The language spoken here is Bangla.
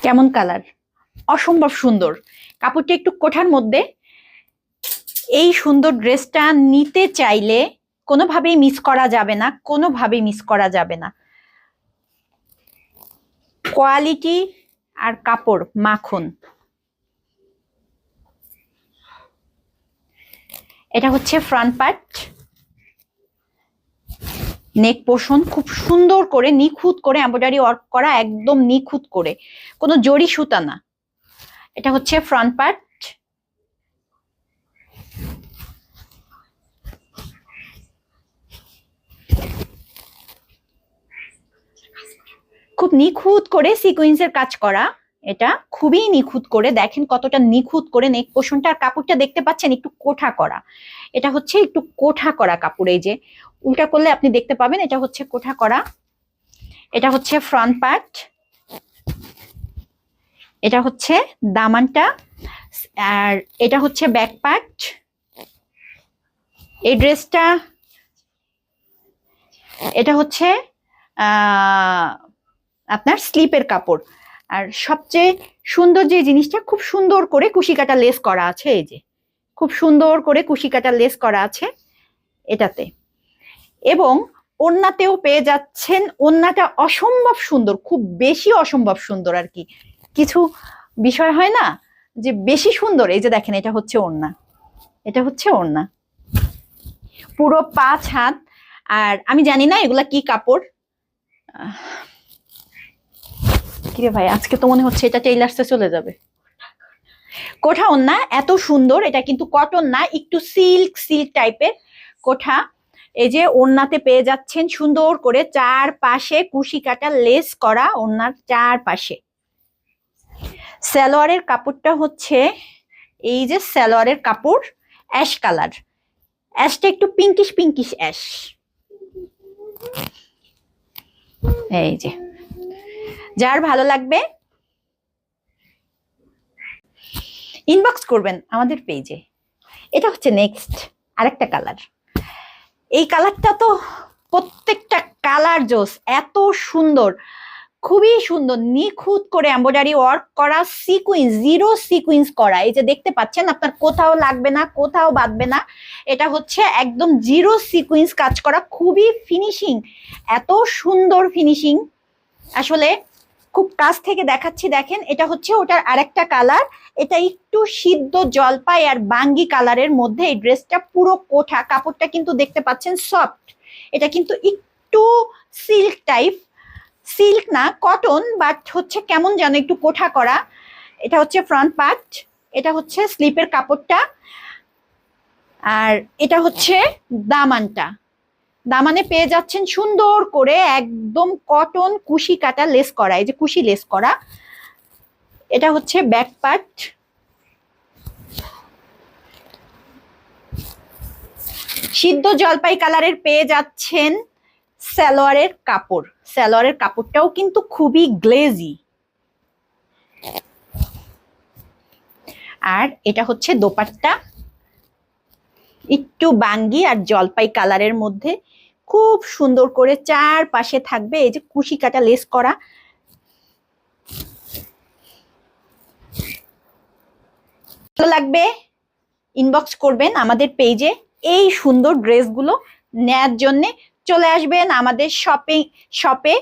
কেমন কালার, অসম্ভব সুন্দর। কাপড়টা একটু কোঠার মধ্যে। এই সুন্দর ড্রেসটা নিতে চাইলে কোনোভাবেই মিস করা যাবে না, কোনোভাবেই মিস করা যাবে না। কোয়ালিটি আর কাপড় মাখন। এটা হচ্ছে ফ্রন্ট পার্ট। নেক পোর্শন খুব সুন্দর করে নিখুঁত করে এমব্রয়ডারি ওয়ার্ক করা, একদম নিখুঁত করে, কোনো জরি সুতা না। এটা হচ্ছে ফ্রন্ট পার্ট। খুব নিখুঁত করে সিকোয়েন্সের কাজ করা, এটা খুবই নিখুঁত করে, দেখেন কতটা নিখুঁত করে নেক পোর্শনটা। আর কাপড়টা দেখতে পাচ্ছেন একটু কোঠা করা, এটা হচ্ছে একটু কোঠা করা কাপড়। এই যে উল্টা করলে আপনি দেখতে পাবেন এটা হচ্ছে কোঠা করা। এটা হচ্ছে ফ্রন্ট পার্ট, এটা হচ্ছে দামানটা, আর এটা হচ্ছে ব্যাক পার্ট। এই ড্রেসটা, এটা হচ্ছে আপনার স্লিপের কাপড়। আর সবচেয়ে সুন্দর যে জিনিসটা, খুব সুন্দর করে কুশি কাটা লেস করা আছে। এই যে খুব সুন্দর করে কুশি কাটা লেস করা আছে এটাতে। এবং ওড়নাতেও পেয়ে যাচ্ছেন, ওড়নাটা অসম্ভব সুন্দর, খুব বেশি অসম্ভব সুন্দর আর কি। কিছু বিষয় হয় না যে বেশি সুন্দর। এই যে দেখেন এটা হচ্ছে ওড়না, এটা হচ্ছে ওড়না পুরো 5 হাত। আর আমি জানি না এগুলা কি কাপড়। কিরে ভাই, আজকে তো মনে হচ্ছে এটা টেইলার্সে চলে যাবে। কোঠা ওড়না এত সুন্দর, এটা কিন্তু কটন না, একটু সিল্ক সিল্ক টাইপের কোঠা। এই যে ওড়নাতে পেয়ে যাচ্ছেন সুন্দর করে চারপাশে কুশি কাটা লেস করা, ওড়নার চারপাশে। সালোয়ারের কাপড়টা হচ্ছে, এই যে সালোয়ারের কাপড় অ্যাশ কালার, অ্যাশটা একটু পিঙ্কিশ পিঙ্কিশ অ্যাশ। এই যে যার ভালো লাগবে ইনবক্স করবেন আমাদের পেজে। এটা হচ্ছে নেক্সট আরেকটা কালার। এই কালারটা তো প্রত্যেকটা কালার জোস, এত সুন্দর, খুবই সুন্দর, নিখুঁত করে এমব্রয়ডারি ওয়ার্ক করা, সিকুয়েন্স, জিরো সিকুয়েন্স করা। এই যে দেখতে পাচ্ছেন, আপনার কোথাও লাগবে না, কোথাও বাঁধবে না। এটা হচ্ছে একদম জিরো সিকুয়েন্স কাজ করা, খুবই ফিনিশিং, এত সুন্দর ফিনিশিং। আসলে খুব কাছ থেকে দেখাচ্ছি, দেখেন এটা হচ্ছে ওটার আরেকটা কালার। এটা একটু সিদ্ধ জলপাই আর বাঙ্গি কালারের মধ্যে এই ড্রেসটা পুরো কোঠা। কাপড়টা কিন্তু দেখতে পাচ্ছেন সফট, এটা কিন্তু একটু সিল্ক টাইপ, সিল্ক না কটন, বাট হচ্ছে কেমন যেন একটু কোঠা করা। এটা হচ্ছে ফ্রন্ট পার্ট, এটা হচ্ছে স্লিপের কাপড়টা, আর এটা হচ্ছে দামানটা। দামানে পেয়ে যাচ্ছেন সুন্দর করে একদম কটন কুশি কাটা লেস করা, এই যে কুশি লেস করা। এটা হচ্ছে ব্যাক পার্ট। সিদ্ধ জলপাই কালারের পেয়ে যাচ্ছেন সালোয়ারের কাপড়। সালোয়ারের কাপড়টাও কিন্তু খুবই গ্লেজি। আর এটা হচ্ছে দোপাট্টা, একটু বাঙ্গি আর জলপাই কালারের মধ্যে, খুব সুন্দর করে চারপাশে থাকবে এই যে কুশি কাটা লেস করা। ভালো লাগবে ইনবক্স করবেন আমাদের পেজে। এই সুন্দর ড্রেসগুলো নেয়ার জন্য চলে আসবেন আমাদের শপে।